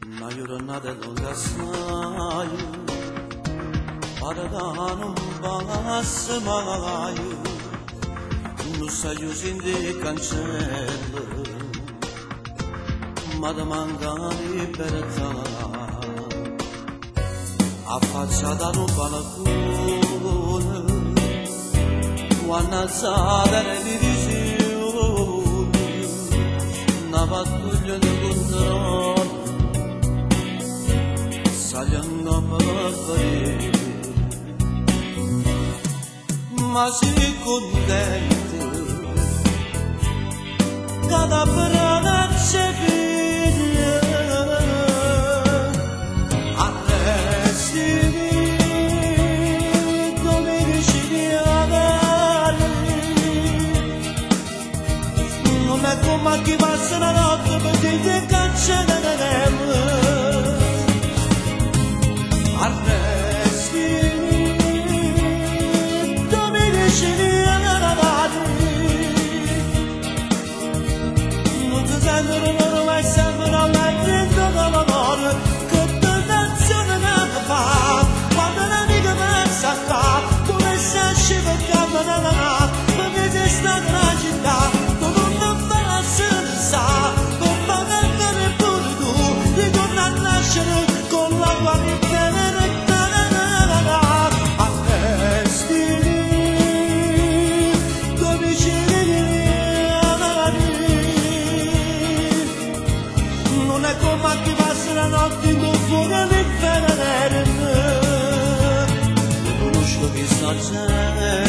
Una giornata lunga assai, parla non passa mai, non sai uscire il cancello, ma da manca libertà, affacciata al balcone, quando alzata le divisioni, una pattuglia di controllo. Sagliando a me ma si contento cada brana c'è figlia arresti come vicini agari non è come chi passa la notte per dire cancelleremo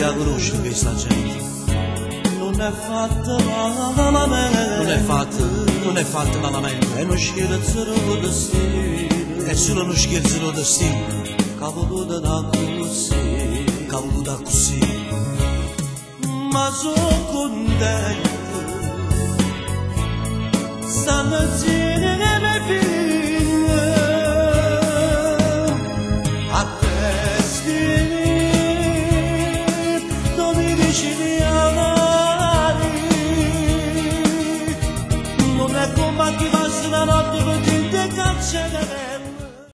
la conosco questa gente, non è fatta malamente, non è fatta malamente, è uno scherzo del destino, è solo uno scherzo del destino, cavuto da così, ma sono contento, stamattina che mi figlia, a testi. Non è come chi passa la notte per dire cancelleremo.